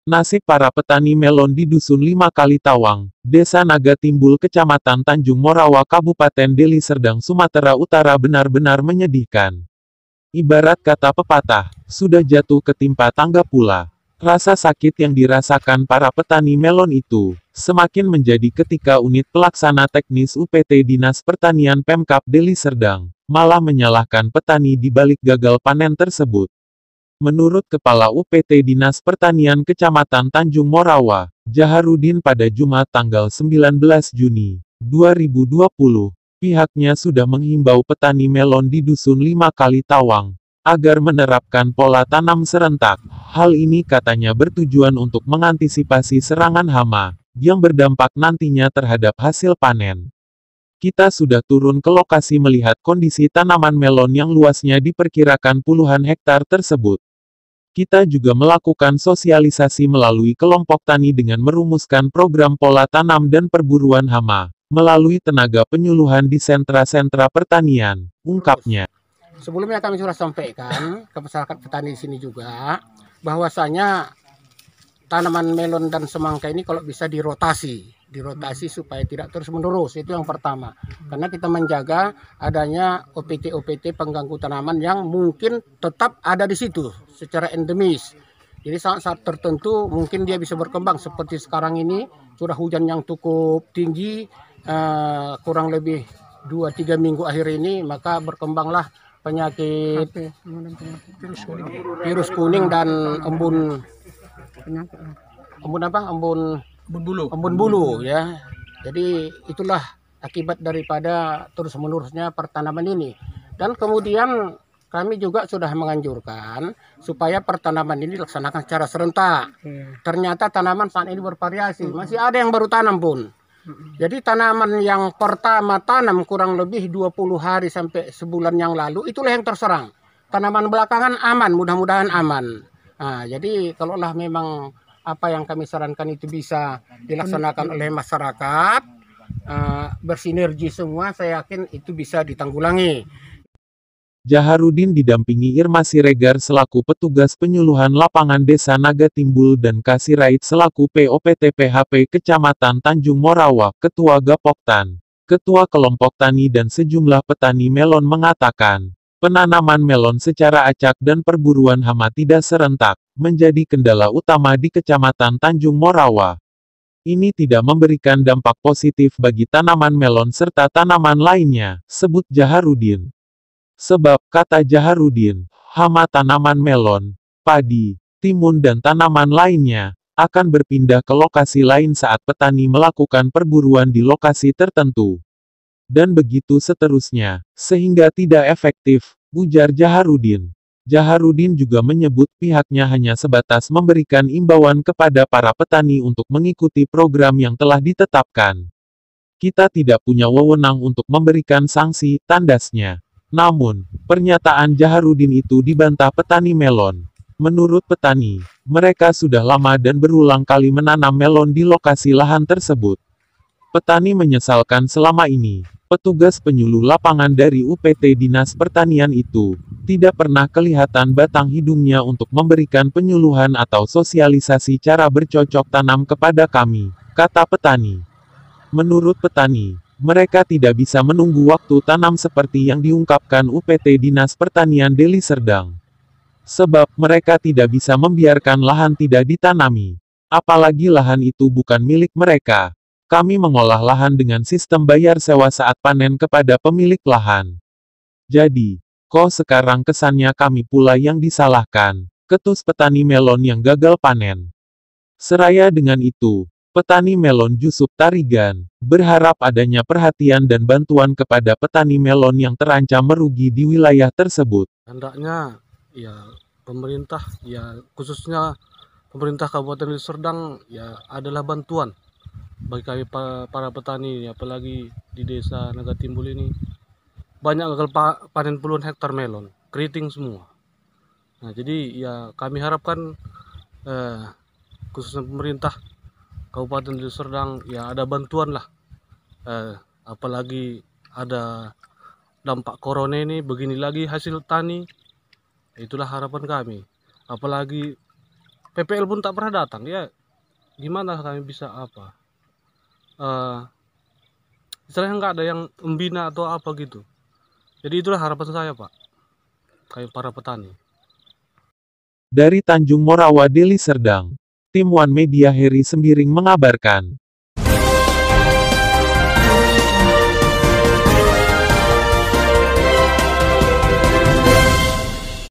Nasib para petani melon di Dusun 5 Kali Tawang, Desa Naga Timbul Kecamatan Tanjung Morawa Kabupaten Deli Serdang Sumatera Utara benar-benar menyedihkan. Ibarat kata pepatah, sudah jatuh ketimpa tangga pula. Rasa sakit yang dirasakan para petani melon itu, semakin menjadi ketika unit pelaksana teknis UPT Dinas Pertanian Pemkab Deli Serdang, malah menyalahkan petani di balik gagal panen tersebut. Menurut Kepala UPT Dinas Pertanian Kecamatan Tanjung Morawa, Jaharudin pada Jumat tanggal 19 Juni 2020, pihaknya sudah menghimbau petani melon di Dusun 5 Kali Tawang, agar menerapkan pola tanam serentak. Hal ini katanya bertujuan untuk mengantisipasi serangan hama, yang berdampak nantinya terhadap hasil panen. Kita sudah turun ke lokasi melihat kondisi tanaman melon yang luasnya diperkirakan puluhan hektar tersebut. Kita juga melakukan sosialisasi melalui kelompok tani dengan merumuskan program pola tanam dan perburuan hama, melalui tenaga penyuluhan di sentra-sentra pertanian, ungkapnya. Sebelumnya kami sudah sampaikan ke masyarakat petani di sini juga, bahwasanya tanaman melon dan semangka ini kalau bisa dirotasi supaya tidak terus menerus, itu yang pertama. Karena kita menjaga adanya OPT pengganggu tanaman yang mungkin tetap ada di situ secara endemis. Jadi saat-saat tertentu mungkin dia bisa berkembang seperti sekarang ini curah hujan yang cukup tinggi, kurang lebih 2-3 minggu akhir ini, maka berkembanglah penyakit virus kuning dan embun bulu ya. Jadi itulah akibat daripada terus menerusnya pertanaman ini. Dan kemudian kami juga sudah menganjurkan supaya pertanaman ini dilaksanakan secara serentak. Ternyata tanaman saat ini bervariasi, masih ada yang baru tanam pun. Jadi tanaman yang pertama tanam kurang lebih 20 hari sampai sebulan yang lalu, itulah yang terserang. Tanaman belakangan aman, mudah-mudahan aman. Nah, jadi kalaulah memang apa yang kami sarankan itu bisa dilaksanakan oleh masyarakat, bersinergi semua, saya yakin itu bisa ditanggulangi. Jaharudin didampingi Irma Siregar selaku petugas penyuluhan lapangan Desa Naga Timbul dan Kasirait selaku POPT PHP Kecamatan Tanjung Morawa, Ketua Gapoktan, Ketua Kelompok Tani dan sejumlah petani melon mengatakan, penanaman melon secara acak dan perburuan hama tidak serentak, menjadi kendala utama di Kecamatan Tanjung Morawa. Ini tidak memberikan dampak positif bagi tanaman melon serta tanaman lainnya, sebut Jaharudin. Sebab, kata Jaharudin, hama tanaman melon, padi, timun dan tanaman lainnya, akan berpindah ke lokasi lain saat petani melakukan perburuan di lokasi tertentu. Dan begitu seterusnya, sehingga tidak efektif, ujar Jaharudin. Jaharudin juga menyebut pihaknya hanya sebatas memberikan imbauan kepada para petani untuk mengikuti program yang telah ditetapkan. Kita tidak punya wewenang untuk memberikan sanksi, tandasnya. Namun, pernyataan Jaharudin itu dibantah petani melon. Menurut petani, mereka sudah lama dan berulang kali menanam melon di lokasi lahan tersebut. Petani menyesalkan selama ini, petugas penyuluh lapangan dari UPT Dinas Pertanian itu, tidak pernah kelihatan batang hidungnya untuk memberikan penyuluhan atau sosialisasi cara bercocok tanam kepada kami, kata petani. Menurut petani, mereka tidak bisa menunggu waktu tanam seperti yang diungkapkan UPT Dinas Pertanian Deli Serdang. Sebab, mereka tidak bisa membiarkan lahan tidak ditanami. Apalagi lahan itu bukan milik mereka. Kami mengolah lahan dengan sistem bayar sewa saat panen kepada pemilik lahan. Jadi, kok sekarang kesannya kami pula yang disalahkan, ketus petani melon yang gagal panen. Seraya dengan itu, petani melon Jusup Tarigan berharap adanya perhatian dan bantuan kepada petani melon yang terancam merugi di wilayah tersebut. Hendaknya, ya pemerintah, ya khususnya pemerintah Kabupaten Deli Serdang, ya adalah bantuan bagi kami para petani, apalagi di Desa Naga Timbul ini banyak gagal panen puluhan hektar melon, keriting semua. Nah, jadi ya kami harapkan khususnya pemerintah Kabupaten Deli Serdang, ya ada bantuan lah, apalagi ada dampak corona ini, begini lagi hasil tani, itulah harapan kami. Apalagi PPL pun tak pernah datang. Ya gimana kami bisa apa? Istilahnya nggak ada yang membina atau apa gitu. Jadi itulah harapan saya, Pak, kayak para petani. Dari Tanjung Morawa, Deli Serdang, tim One Media Heri Sembiring mengabarkan.